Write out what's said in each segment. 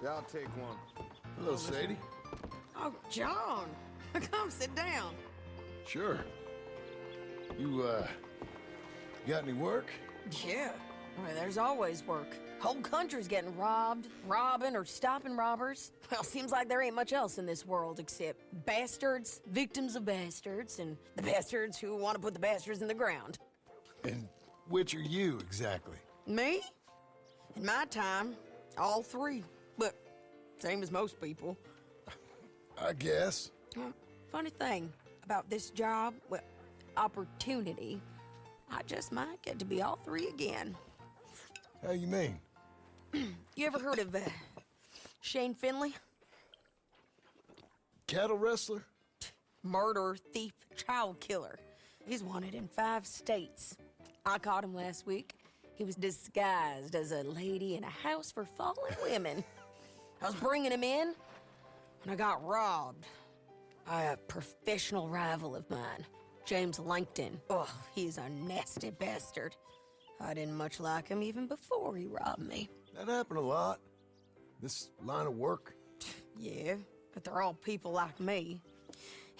Yeah, I'll take one. Hello, Sadie. Oh, John. Come sit down. Sure. You, got any work? Yeah. Well, there's always work. Whole country's getting robbed, robbing, or stopping robbers. Well, seems like there ain't much else in this world except bastards, victims of bastards, and the bastards who want to put the bastards in the ground. And which are you, exactly? Me? In my time, all three. But same as most people. I guess. Well, funny thing about this job, well, opportunity, I just might get to be all three again. How you mean? You ever heard of Shane Finley? Cattle wrestler? Murderer, thief, child killer. He's wanted in 5 states. I caught him last week. He was disguised as a lady in a house for fallen women. I was bringing him in when I got robbed by a professional rival of mine, James Langton. Oh, he's a nasty bastard. I didn't much like him even before he robbed me. That happened a lot. This line of work. Yeah, but they're all people like me.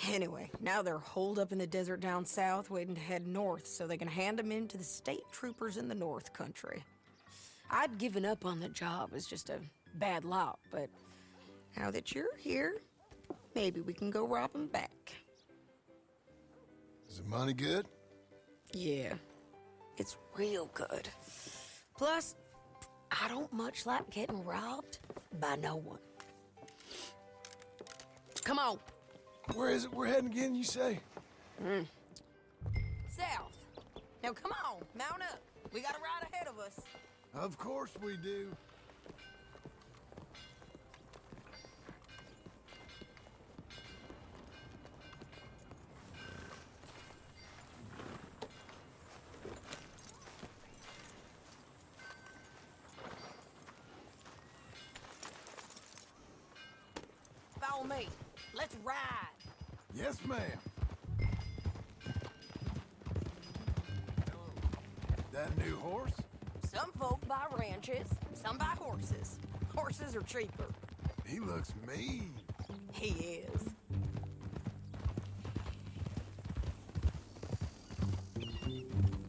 Anyway, now they're holed up in the desert down south, waiting to head north so they can hand them in to the state troopers in the north country. I'd given up on the job as just a bad lot, but now that you're here, maybe we can go rob them back. Is the money good? Yeah, it's real good. Plus, I don't much like getting robbed by no one. Come on. Where is it we're heading again, you say? South. Now come on, mount up. We got a ride ahead of us. Of course we do. Follow me. Let's ride. Yes, ma'am. That new horse? Some folk buy ranches, some buy horses. Horses are cheaper. He looks mean. He is.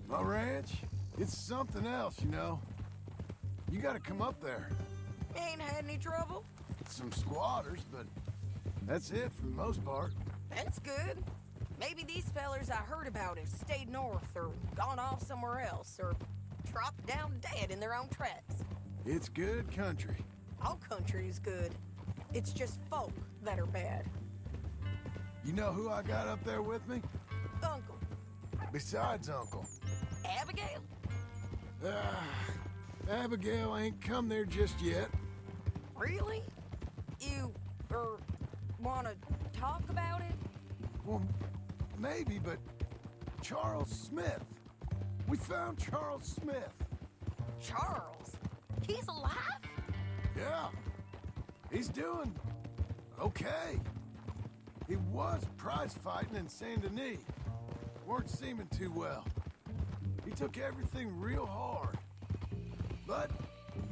My ranch, it's something else, you know. You gotta come up there. Ain't had any trouble? Some squatters, but that's it for the most part. That's good. Maybe these fellers I heard about have stayed north or gone off somewhere else or dropped down dead in their own tracks. It's good country. All country is good. It's just folk that are bad. You know who I got up there with me? Uncle. Besides Uncle. Abigail? Abigail ain't come there just yet. Really? You, wanna talk about it? Well, maybe, but Charles Smith. We found Charles Smith. Charles? He's alive? Yeah. He's doing okay. He was prize fighting in Saint Denis. Weren't seeming too well. He took everything real hard. But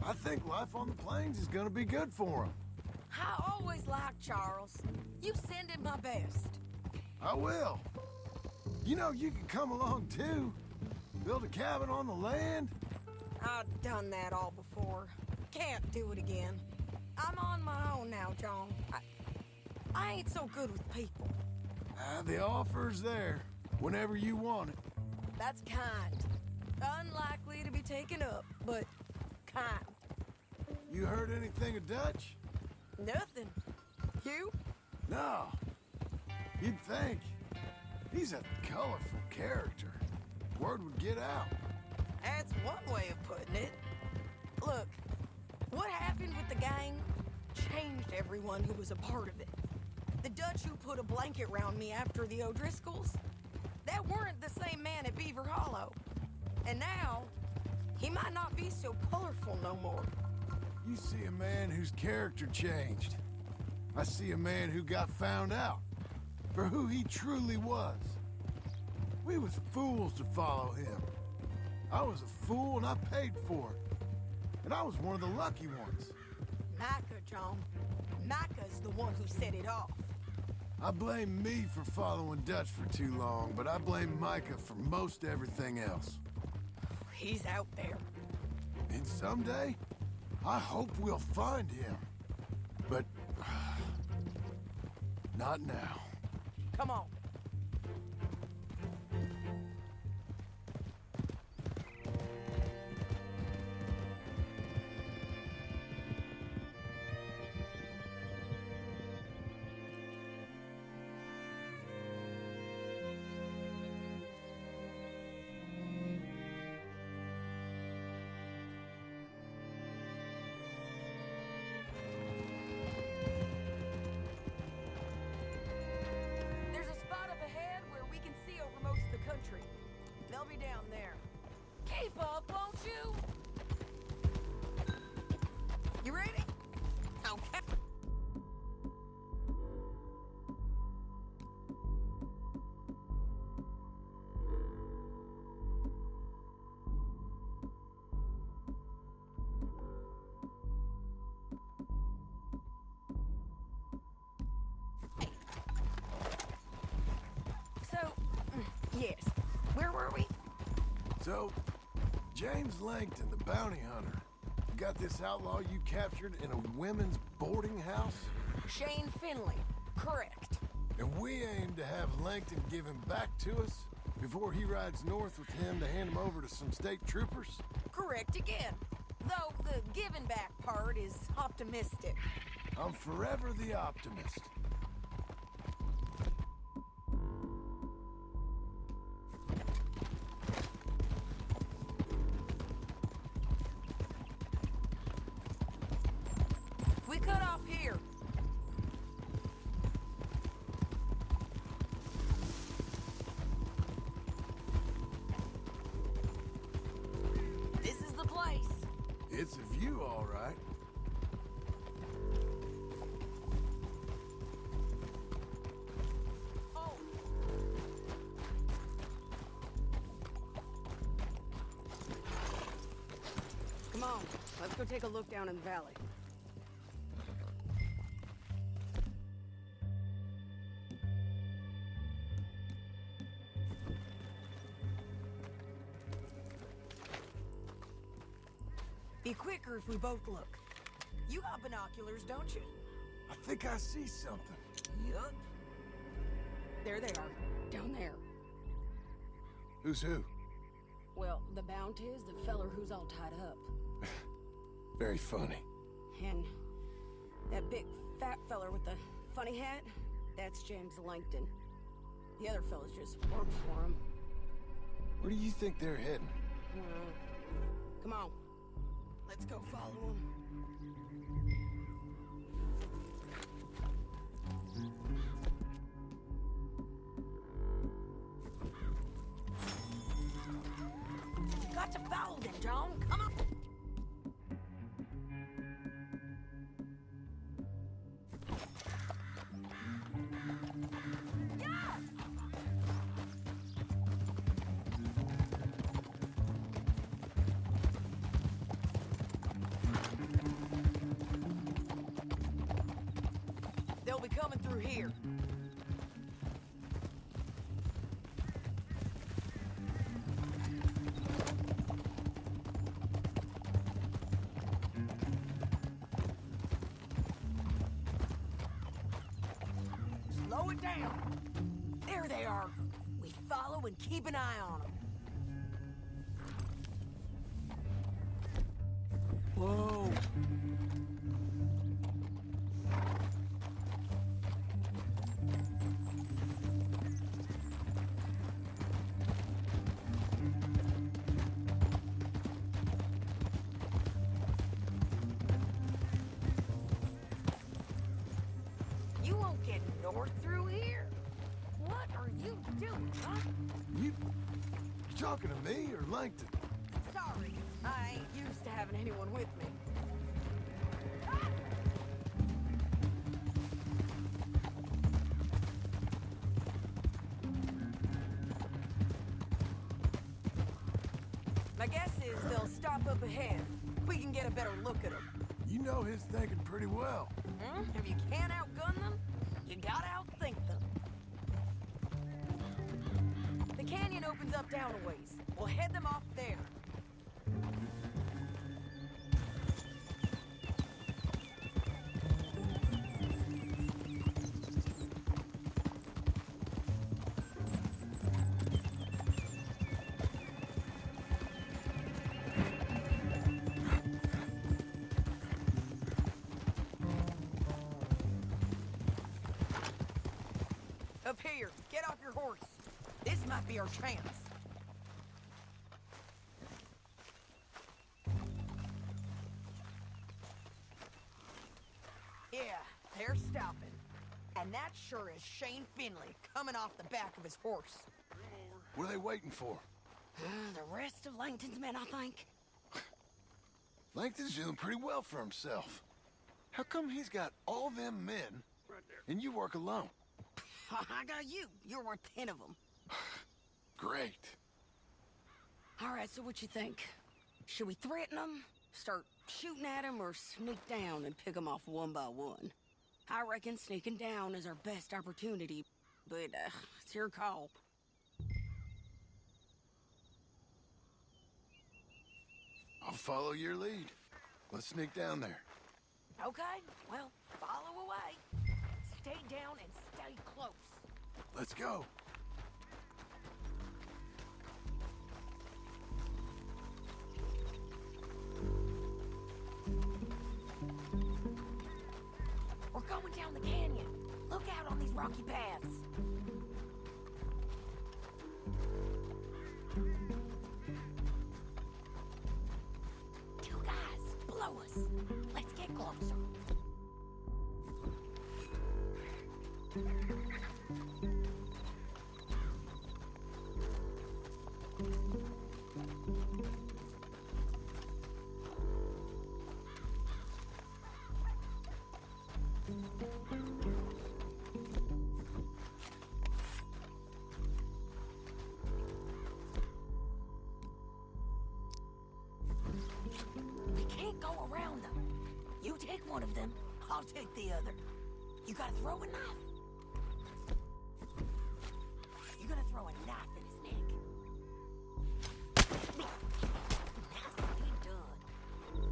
I think life on the plains is gonna be good for him. I always liked Charles. You send him my best. I will. You know, you can come along too. Build a cabin on the land. I've done that all before. Can't do it again. I'm on my own now, John. I ain't so good with people. The offer's there whenever you want it. That's kind. Unlikely to be taken up, but kind. You heard anything of Dutch? Nothing. You? No. You'd think. He's a colorful character. Word would get out. That's one way of putting it. Look, what happened with the gang changed everyone who was a part of it. The Dutch who put a blanket around me after the O'Driscolls, that weren't the same man at Beaver Hollow. And now, he might not be so colorful no more. You see a man whose character changed. I see a man who got found out for who he truly was. We was fools to follow him. I was a fool and I paid for it. And I was one of the lucky ones. Micah, John. Micah's the one who set it off. I blame me for following Dutch for too long, but I blame Micah for most everything else. He's out there. And someday, I hope we'll find him. But... not now. Come on. They'll be down there. Keep up, won't you? You ready? Okay. Yes. Where were we? So, James Langton, the bounty hunter, got this outlaw you captured in a women's boarding house? Shane Finley. Correct. And we aim to have Langton give him back to us before he rides north with him to hand him over to some state troopers? Correct again. Though the giving back part is optimistic. I'm forever the optimist. We cut off here. This is the place. It's a view, all right. Oh. Come on, let's go take a look down in the valley. Be quicker if we both look. You got binoculars, don't you? I think I see something. Yup. There they are, down there. Who's who? Well, the Bounty is the feller who's all tied up. Very funny. And that big fat feller with the funny hat, that's James Langton. The other fellas just work for him. Where do you think they're heading? Come on. Let's go follow him. Got to follow them, John. Come on. They'll be coming through here. Slow it down. There they are. We follow and keep an eye on them. Whoa. You won't get north through here? What are you doing, huh? You talking to me or Langton? Sorry, I ain't used to having anyone with me. My guess is they'll stop up ahead. We can get a better look at them. You know his thinking pretty well. If you can't outgun them, you gotta outthink them. The canyon opens up down a ways. We'll head them off there. Up here, get off your horse. This might be our chance. Yeah, they're stopping. And that sure is Shane Finley coming off the back of his horse. What are they waiting for? The rest of Langton's men, I think. Langton's doing pretty well for himself. How come he's got all them men, and you work alone? I got you. You're worth 10 of them. Great. All right, so what you think? Should we threaten them, start shooting at them, or sneak down and pick them off one by one? I reckon sneaking down is our best opportunity, but it's your call. I'll follow your lead. Let's sneak down there. Okay, well, follow away. Stay down and stay close. Let's go. We're going down the canyon. Look out on these rocky paths. Two guys below us. Let's get closer. We can't go around them. You take one of them, I'll take the other. You gotta throw a knife. You gotta throw a knife in his neck. Nicely done.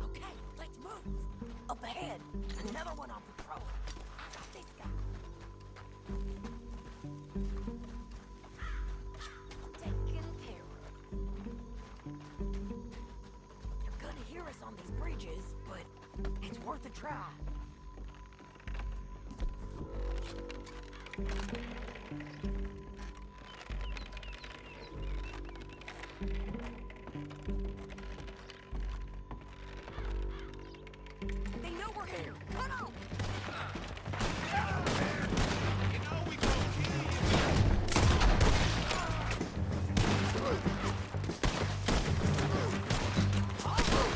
Okay, let's move. Up ahead, another one on patrol. I got this guy. Taken care of. They're gonna hear us on these bridges, but it's worth a try. They know we're here. Come on! You know we gonna kill you. Oh!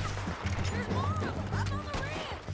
There's more of them up on the ridge!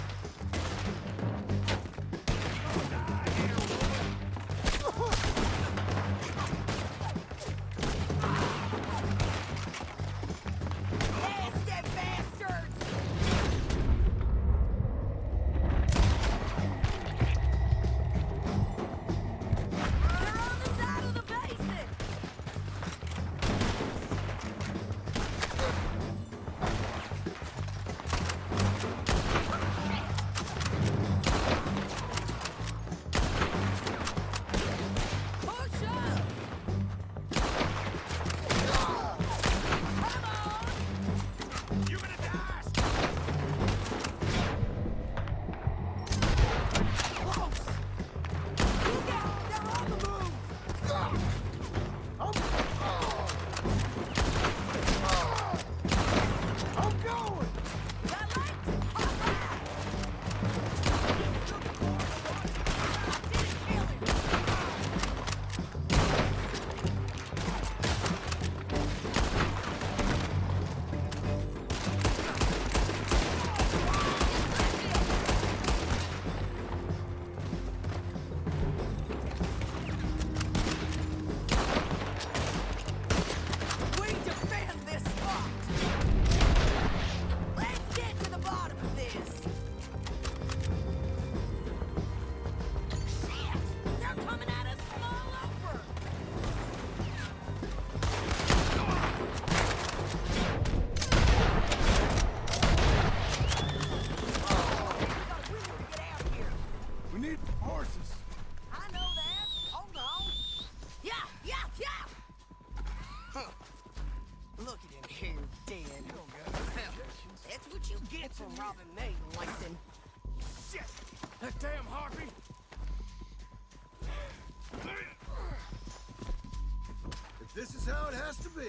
This is how it has to be.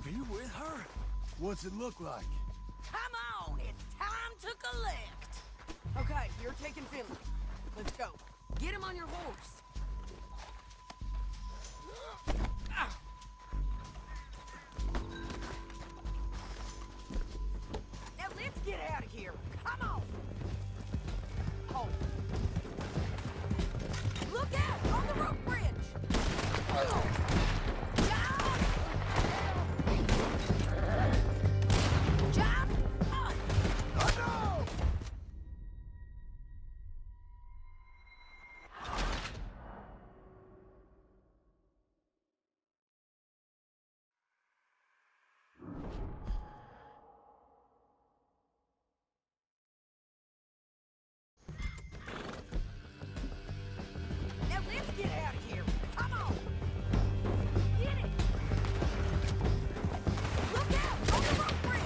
Are you with her? What's it look like? Come on, it's time to collect. Okay, you're taking Finley. Let's go. Get him on your horse. Now let's get out of here. Come on. Oh. Look out on the rope bridge. Oh. John! John! On! Oh no! Now let's get out of here. Come on. Get it. Look out on the rope bridge.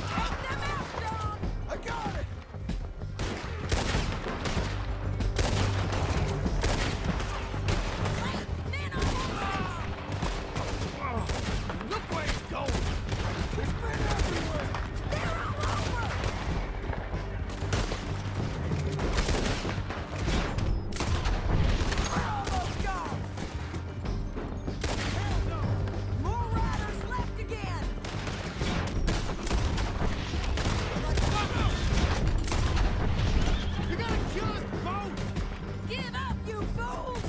Take them out, John. I got it! Wait, men on horses. Look where he's going! There's men everywhere! They're all over. We're almost gone. Hell no. More riders left again. You're gonna kill us both! Give up, you fools!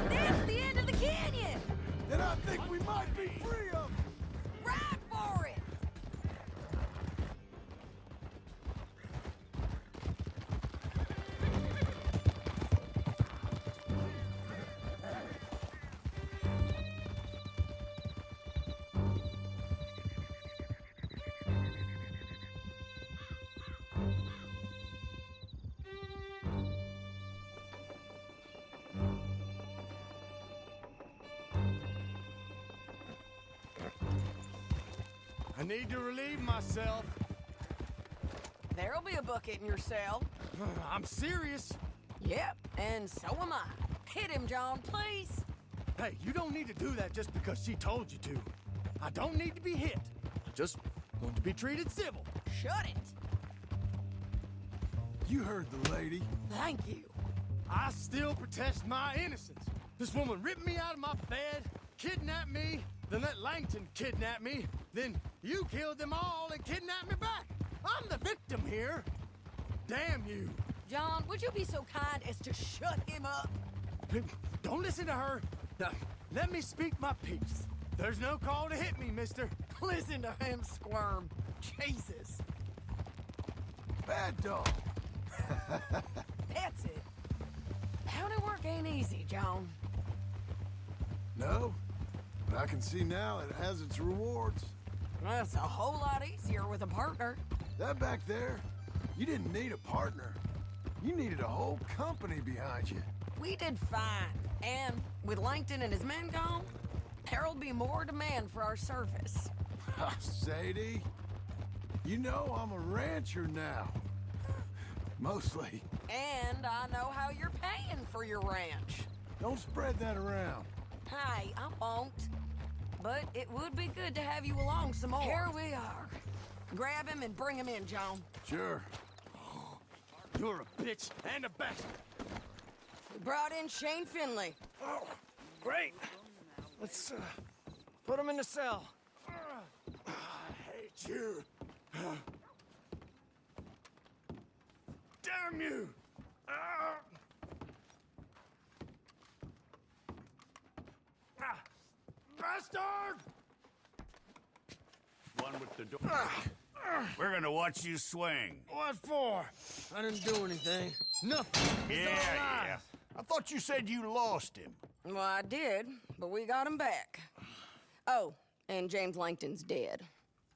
That's the end of the canyon! Then I think we might be free of them! Ride for it! I need to relieve myself. There'll be a bucket in your cell. I'm serious. Yep, and so am I. Hit him, John, please. Hey, you don't need to do that just because she told you to. I don't need to be hit. I just want to be treated civil. Shut it. You heard the lady. Thank you. I still protest my innocence. This woman ripped me out of my bed, kidnapped me, then let Langton kidnap me, then you killed them all and kidnapped me back. I'm the victim here. Damn you. John, would you be so kind as to shut him up? Don't listen to her. Now, let me speak my piece. There's no call to hit me, mister. Listen to him squirm. Jesus. Bad dog. That's it. County work ain't easy, John. No, but I can see now it has its rewards. That's a whole lot easier with a partner. That back there, you didn't need a partner. You needed a whole company behind you. We did fine. And with Langton and his men gone, there'll be more demand for our service. Sadie, you know I'm a rancher now. Mostly. And I know how you're paying for your ranch. Don't spread that around. Hey, I won't. But it would be good to have you along some more. Here we are. Grab him and bring him in, John. Sure. You're a bitch and a bastard. We brought in Shane Finley. Oh, great. Let's put him in the cell. I hate you. Damn you! Bastard! One with the door. We're gonna watch you swing. What for? I didn't do anything. Nothing. It's all lies. I thought you said you lost him. Well, I did, but we got him back. Oh, and James Langton's dead.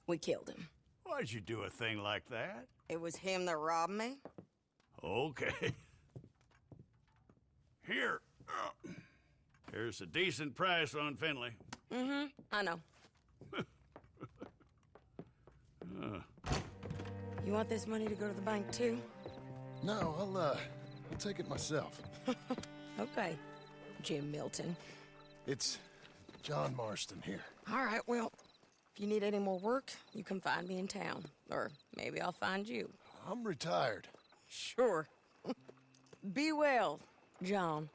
We killed him. Why'd you do a thing like that? It was him that robbed me. Okay. Here. Here's a decent price on Finley. Mm-hmm, I know. You want this money to go to the bank, too? No, I'll take it myself. Okay, Jim Milton. It's John Marston here. All right, well, if you need any more work, you can find me in town. Or maybe I'll find you. I'm retired. Sure. Be well, John.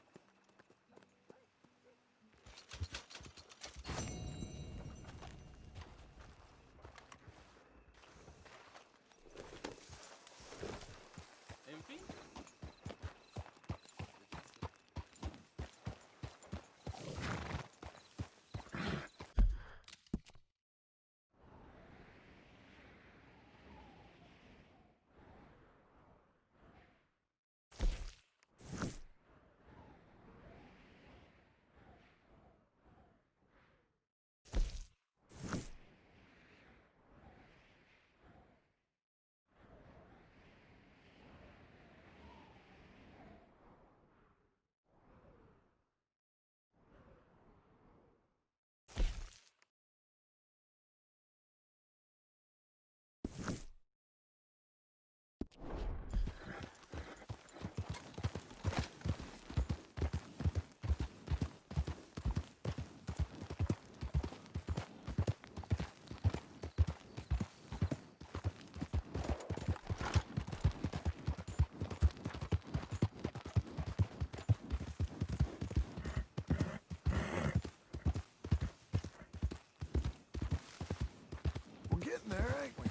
We're getting there, ain't we?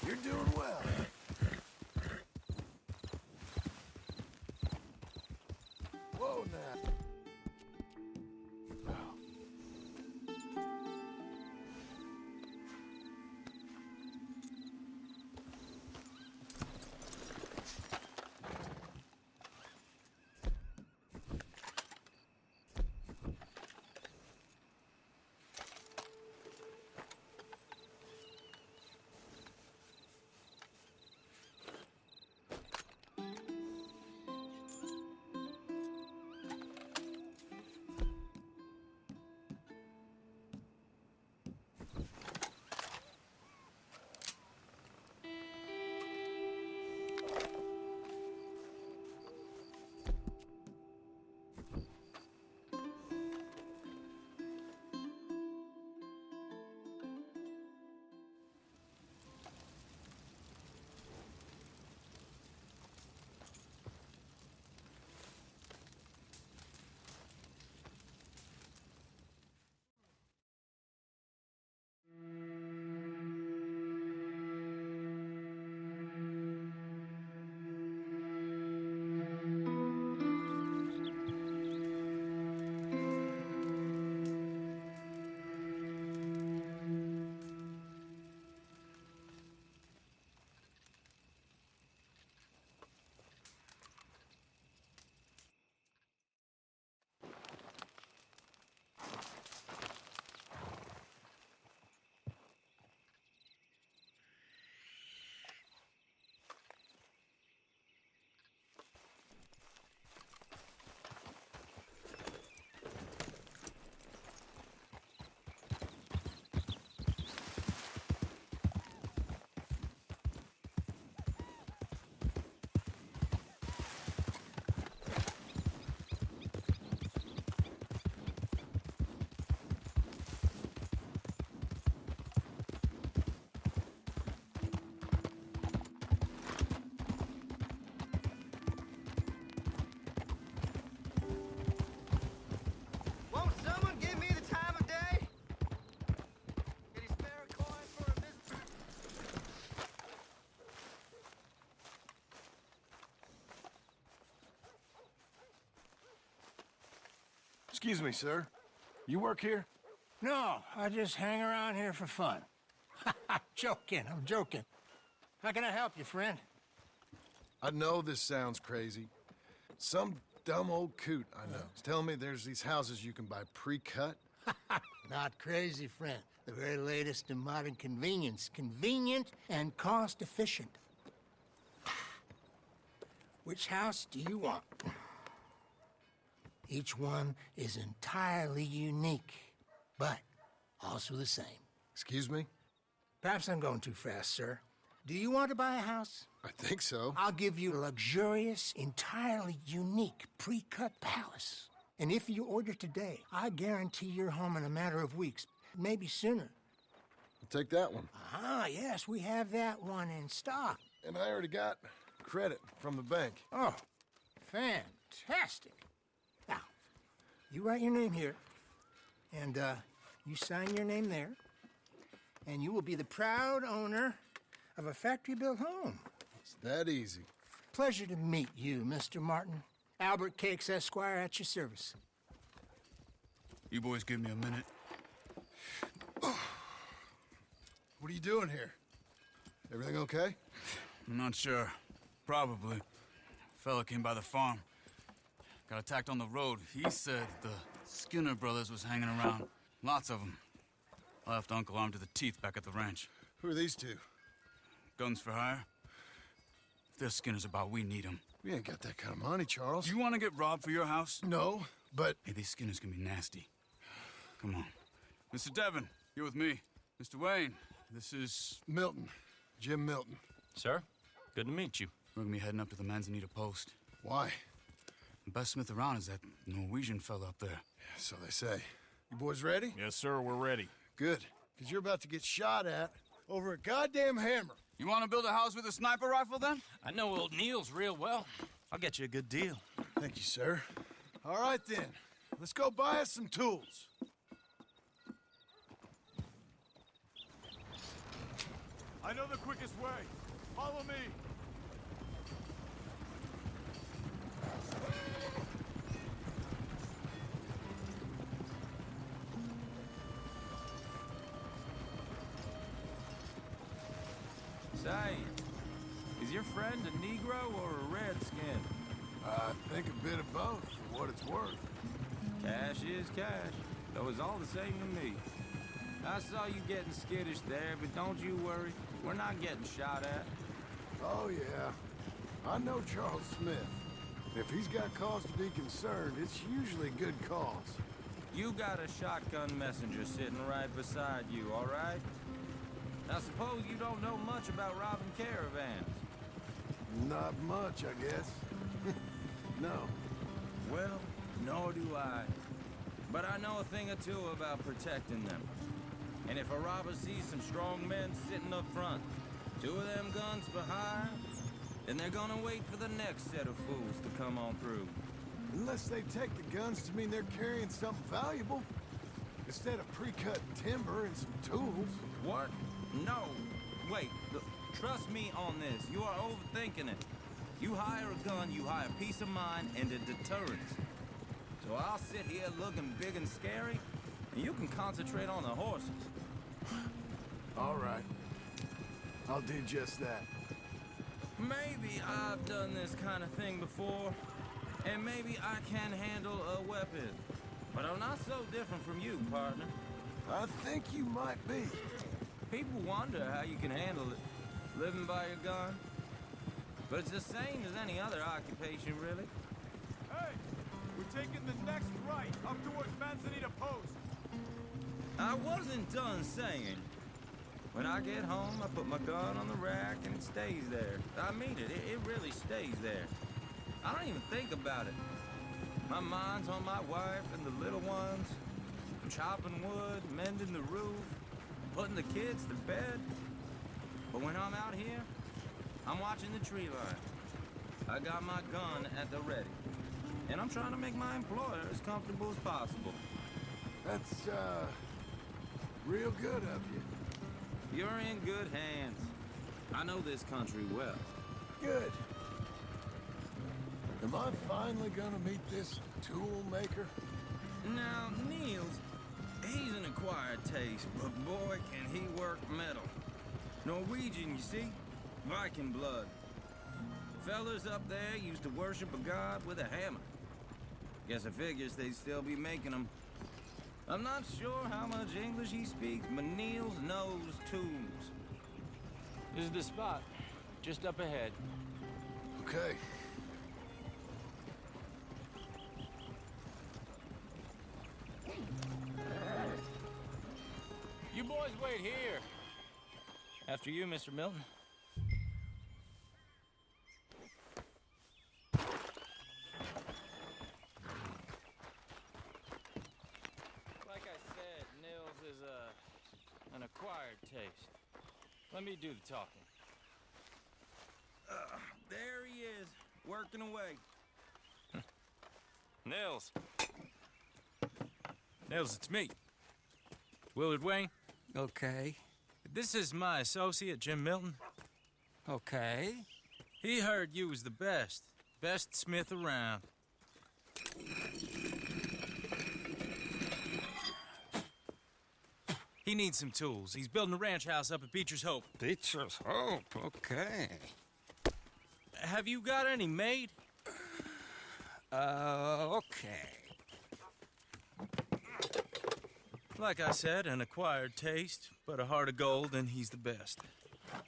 You're doing well. Whoa, now. Won't someone give me the time of day? Any spare coin for a visit? Excuse me, sir. You work here? No, I just hang around here for fun. I'm joking. How can I help you, friend? I know this sounds crazy. Some dumb old coot I know is telling me there's these houses you can buy pre-cut. Not crazy, friend. The very latest in modern convenience. Convenient and cost-efficient. Which house do you want? Each one is entirely unique, but also the same. Excuse me? Perhaps I'm going too fast, sir. Do you want to buy a house? I think so. I'll give you a luxurious, entirely unique pre-cut palace. And if you order today, I guarantee you're home in a matter of weeks, maybe sooner. I'll take that one. Ah, yes, we have that one in stock. And I already got credit from the bank. Oh, fantastic. Now, you write your name here, and you sign your name there, and you will be the proud owner of a factory-built home. It's that easy. Pleasure to meet you, Mr. Martin. Albert Cakes, Esquire, at your service. You boys give me a minute. What are you doing here? Everything okay? I'm not sure. Probably. Fella came by the farm. Got attacked on the road. He said the Skinner brothers was hanging around. Lots of them. I left Uncle armed to the teeth back at the ranch. Who are these two? Guns for hire? If there's Skinners about, we need them. We ain't got that kind of money, Charles. Do you want to get robbed for your house? No, but... Hey, these Skinners can be nasty. Come on. Mr. Devon, you're with me. Mr. Wayne, this is... Milton. Jim Milton. Sir, good to meet you. We're gonna be heading up to the Manzanita post. Why? The best smith around is that Norwegian fella up there. So they say. You boys ready? Yes, sir, we're ready. Good. Because you're about to get shot at over a goddamn hammer. You want to build a house with a sniper rifle, then? I know old Neil's real well. I'll get you a good deal. Thank you, sir. All right, then. Let's go buy us some tools. I know the quickest way. Follow me. Say, is your friend a Negro or a Redskin? I think a bit of both, for what it's worth. Cash is cash, though it's all the same to me. I saw you getting skittish there, but don't you worry. We're not getting shot at. Oh, yeah. I know Charles Smith. If he's got cause to be concerned, it's usually good cause. You got a shotgun messenger sitting right beside you, all right? I suppose you don't know much about robbing caravans. Not much, I guess. No. Well, nor do I. But I know a thing or two about protecting them. And if a robber sees some strong men sitting up front, 2 of them guns for hire, then they're gonna wait for the next set of fools to come on through. Unless they take the guns to mean they're carrying something valuable. Instead of pre-cut timber and some tools. What? No. Wait, look, trust me on this. You are overthinking it. You hire a gun, you hire peace of mind and a deterrence. So I'll sit here looking big and scary, and you can concentrate on the horses. All right. I'll do just that. Maybe I've done this kind of thing before, and maybe I can handle a weapon. But I'm not so different from you, partner. I think you might be. People wonder how you can handle it, living by your gun. But it's the same as any other occupation, really. Hey, we're taking the next right up towards Manzanita Post. I wasn't done saying. When I get home, I put my gun on the rack and it stays there. I mean it, it really stays there. I don't even think about it. My mind's on my wife and the little ones. I'm chopping wood, mending the roof, putting the kids to bed. But when I'm out here, I'm watching the tree line. I got my gun at the ready. And I'm trying to make my employer as comfortable as possible. That's, real good of you. You're in good hands. I know this country well. Good. Am I finally gonna meet this tool maker? Now, Niels, he's an acquired taste, but boy, can he work metal. Norwegian, you see? Viking blood. Fellas up there used to worship a god with a hammer. Guess I figures they'd still be making them. I'm not sure how much English he speaks, but Niels knows tools. This is the spot, just up ahead. Okay. You boys wait here. After you, Mr. Milton. Let me do the talking. There he is, working away. Nils. Nils, it's me. Willard Wayne. Okay. This is my associate, Jim Milton. Okay. He heard you was the best. Best smith around. He needs some tools. He's building a ranch house up at Beecher's Hope. Beecher's Hope, okay. Have you got any made? Okay. Like I said, an acquired taste, but a heart of gold, and he's the best.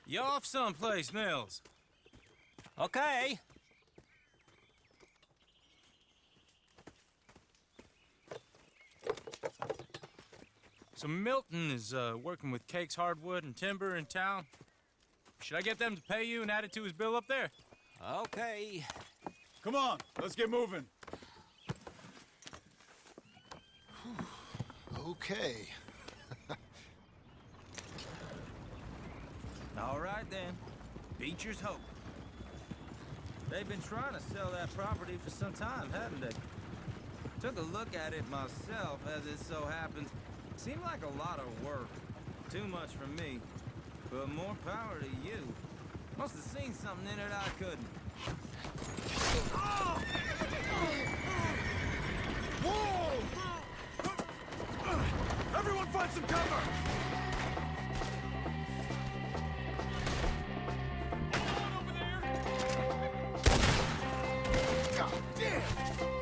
You off someplace, Nils? Okay. So Milton is working with Cakes Hardwood and Timber in town. Should I get them to pay you and add it to his bill up there? Okay. Come on, let's get moving. Okay. All right then, Beecher's Hope. They've been trying to sell that property for some time, haven't they? Took a look at it myself, as it so happens. Seemed like a lot of work. Too much for me. But more power to you. Must have seen something in it I couldn't. Whoa! Everyone find some cover! God damn!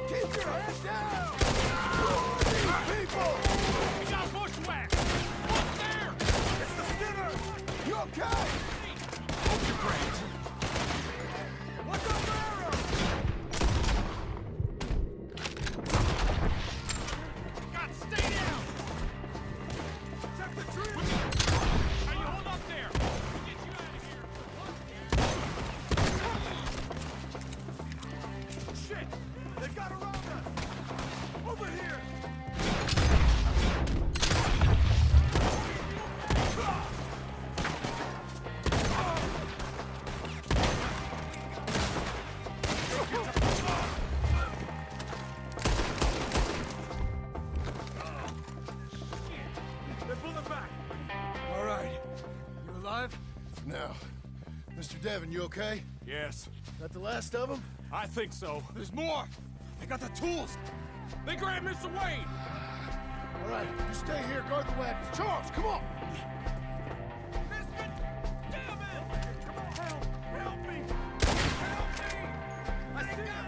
Keep your head down! Who are these people? We got bushwhacked! Look there! It's the Skinner! You okay? Hold your brains! What's up there? God, stay down! Check the tree! Hey, you hold up there! We'll get you out of here! Shit! They got around us! Over here! They're pulling back! All right. You alive? No. Mr. Devon, you okay? Yes, That the last of them? I think so. There's more! They got the tools! They grabbed Mr. Wayne! All right, you stay here, guard the wagons. Charles, come on! Biscuit! Damn it! Come on, help me! Help me! I see you!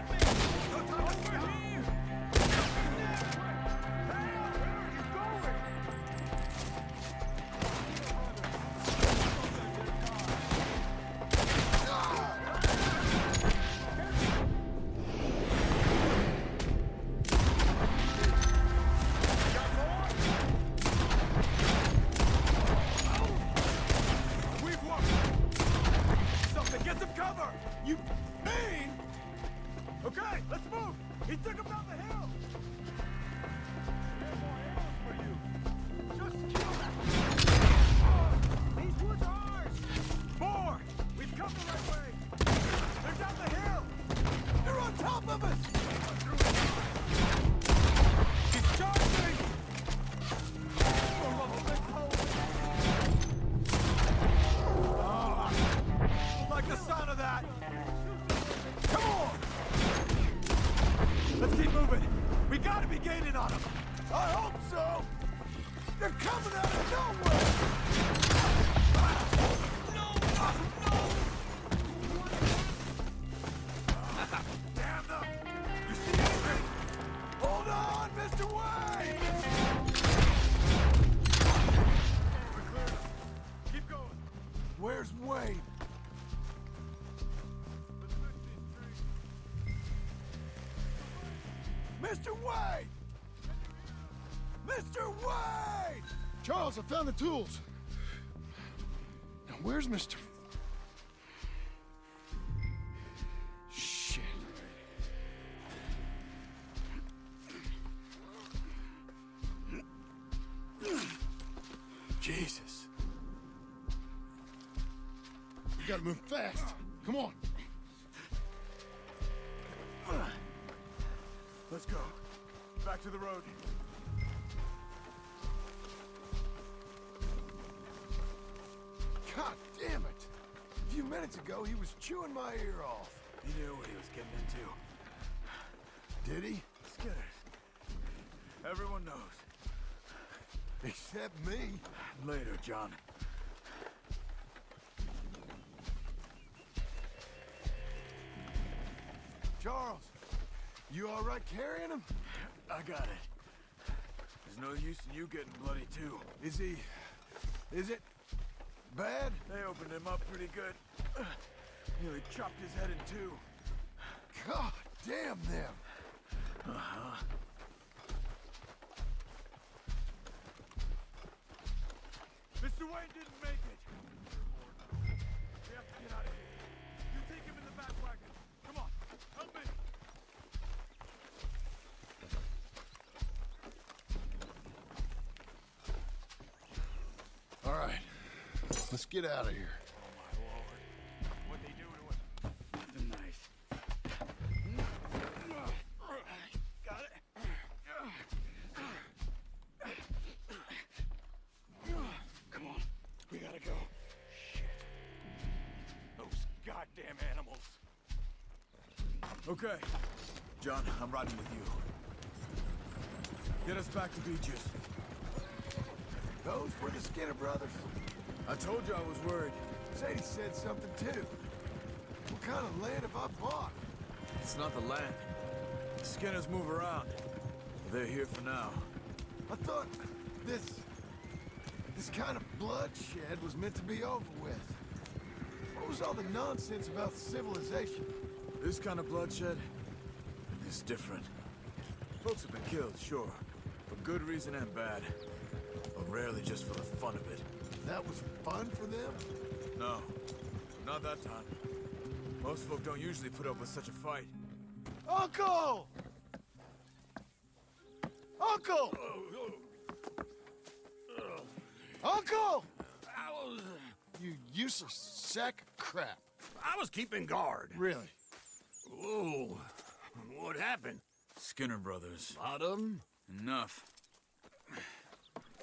Over here! Help! Where are you going? We've won! Something, get some cover! You mean? Okay, let's move! He took him down the hill! There's more arrows for you! Just kill that! These woods are ours! More! We've come the right way! They're down the hill! They're on top of us! He's charging! Like the sound of that! Come on! Let's keep moving! We gotta be gaining on them! I hope so! They're coming out of nowhere! Damn them! You see anything? Hold on, Mr. Wayne! We're clear. Keep going. Where's Wayne? Let's fix these trees. Mr. Wayne! Mr. Wayne! Charles, I found the tools. Now, where's Mr. Shit. Jesus. Gotta move fast. Come on. Let's go. Back to the road. God damn it! A few minutes ago, he was chewing my ear off. He knew what he was getting into. Did he? Skinners. Everyone knows. Except me. Later, John. Charles, you all right carrying him? I got it. There's no use in you getting bloody, too. Is it bad? They opened him up pretty good. Nearly chopped his head in two. God damn them. Mr. Wayne didn't make it. We have to get out of here. You take him in the back wagon. Come on, help me. All right, let's get out of here. Oh my lord. What'd they do to him? Nothing nice. Got it. Come on, we gotta go. Shit. Those goddamn animals. Okay. John, I'm riding with you. Get us back to Beaches. Those were the Skinner brothers. I told you I was worried. Sadie said something too. What kind of land have I bought? It's not the land. The Skinners move around. They're here for now. I thought this kind of bloodshed was meant to be over with. What was all the nonsense about civilization? This kind of bloodshed is different. Folks have been killed, sure. For good reason and bad. But rarely just for the fun of it. That was fun for them? No. Not that time. Most folk don't usually put up with such a fight. Uncle! Uncle! Uncle! You useless sack of crap. I was keeping guard. Really? Whoa. What happened? Skinner brothers. Lot of them? Enough.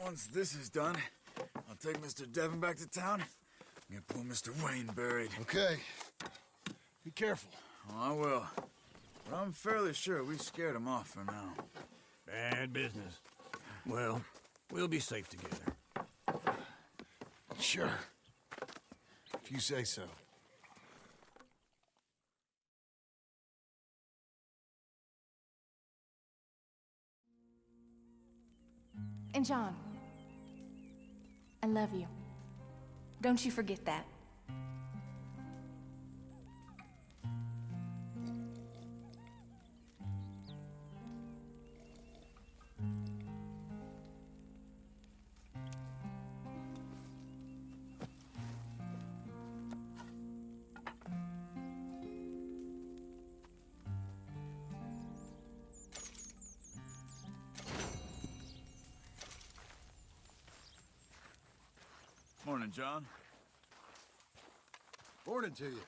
Once this is done, I'll take Mr. Devon back to town and get poor Mr. Wayne buried. Okay. Be careful. Oh, I will. But I'm fairly sure we scared him off for now. Bad business. Well, we'll be safe together. Sure. If you say so. And John, I love you. Don't you forget that. Morning, John. Morning to you.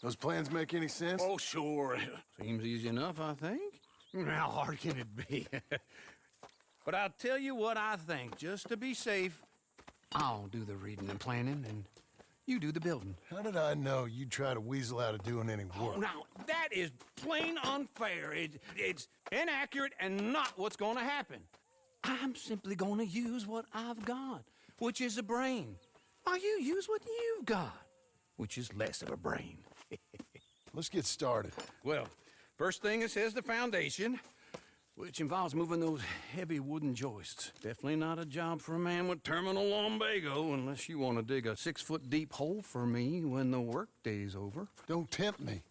Those plans make any sense? Oh, sure. Seems easy enough, I think. How hard can it be? But I'll tell you what I think. Just to be safe, I'll do the reading and planning, and you do the building. How did I know you'd try to weasel out of doing any work? Oh, now, that is plain unfair. It's inaccurate and not what's going to happen. I'm simply going to use what I've got, which is a brain. While you use what you've got, which is less of a brain. Let's get started. Well, first thing it says the foundation, which involves moving those heavy wooden joists. Definitely not a job for a man with terminal lumbago unless you want to dig a 6-foot deep hole for me when the workday's over. Don't tempt me.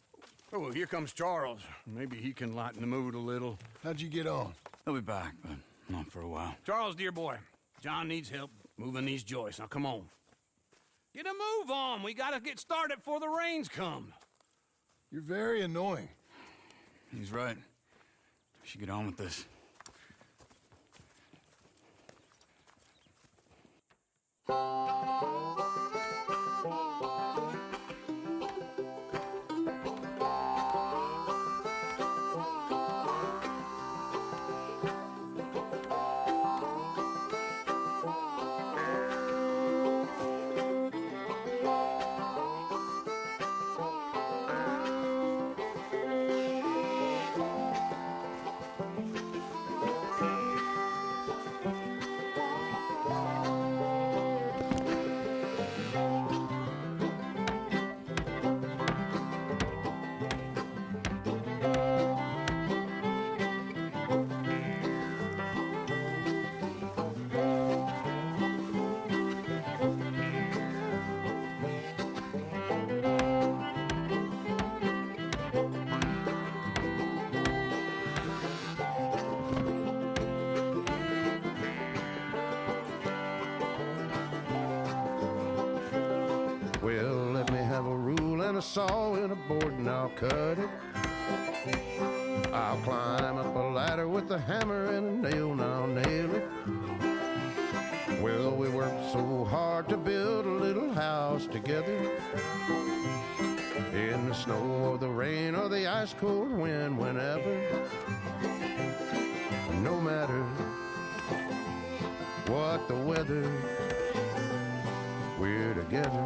Oh, here comes Charles. Maybe he can lighten the mood a little. How'd you get on? He'll be back, but not for a while. Charles, dear boy, John needs help moving these joists. Now, come on. Get a move on. We gotta get started before the rains come. You're very annoying. He's right. We should get on with this. Well, let me have a rule and a saw and a board and I'll cut it. I'll climb up a ladder with a hammer and a nail and I'll nail it. Well, we worked so hard to build a little house together. In the snow or the rain or the ice cold wind, whenever. No matter what the weather, we're together.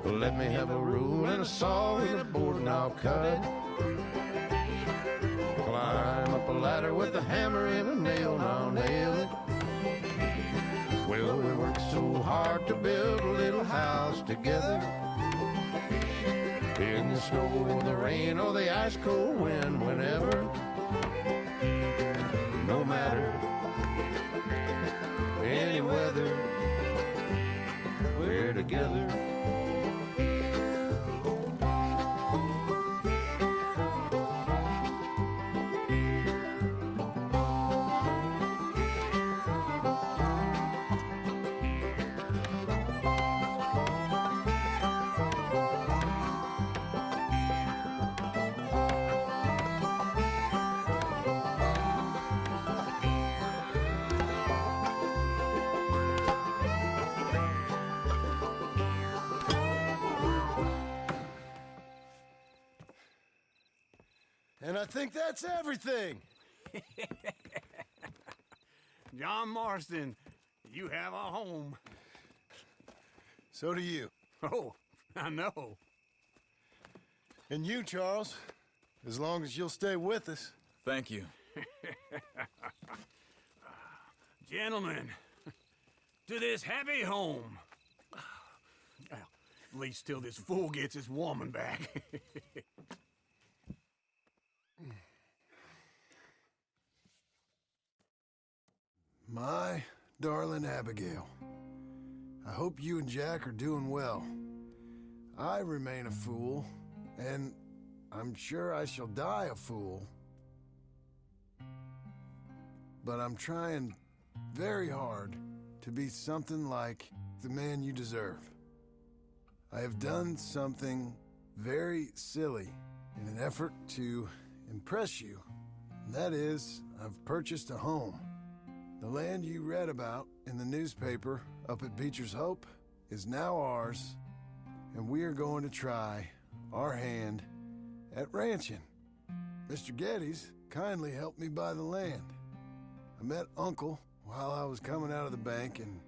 Let me have a rule and a saw and a board and I'll cut it. Climb up a ladder with a hammer and a nail and I'll nail it. Well, we worked so hard to build a little house together. In the snow or the rain or the ice cold wind, whenever. No matter any weather, we're together. And I think that's everything. John Marston, you have a home. So do you. Oh, I know. And you, Charles, as long as you'll stay with us. Thank you. Gentlemen, to this happy home. Well, at least till this fool gets his woman back. My darling Abigail, I hope you and Jack are doing well. I remain a fool, and I'm sure I shall die a fool. But I'm trying very hard to be something like the man you deserve. I have done something very silly in an effort to impress you. And that is, I've purchased a home. The land you read about in the newspaper up at Beecher's Hope is now ours, and we are going to try our hand at ranching. Mr. Geddes kindly helped me buy the land. I met Uncle while I was coming out of the bank, and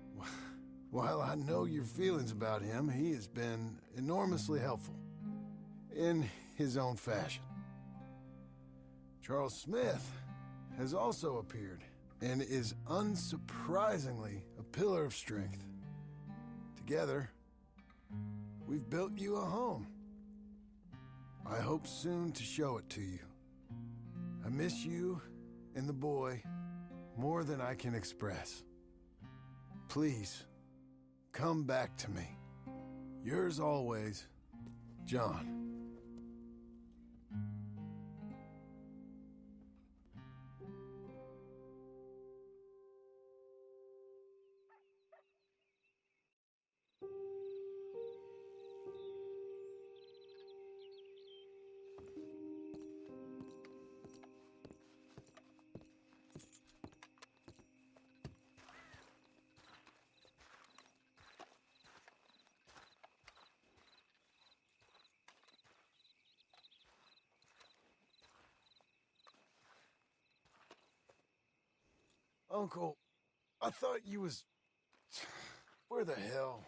while I know your feelings about him, he has been enormously helpful in his own fashion. Charles Smith has also appeared and is unsurprisingly a pillar of strength. Together, we've built you a home. I hope soon to show it to you. I miss you and the boy more than I can express. Please, come back to me. Yours always, John. Uncle, I thought you was... Where the hell?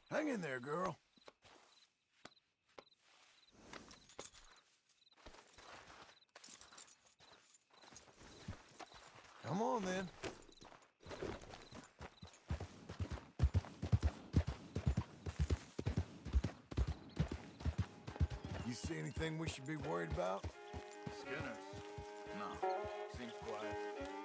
Hang in there, girl. Come on, then. You see anything we should be worried about? Skinners? No. Seems quiet.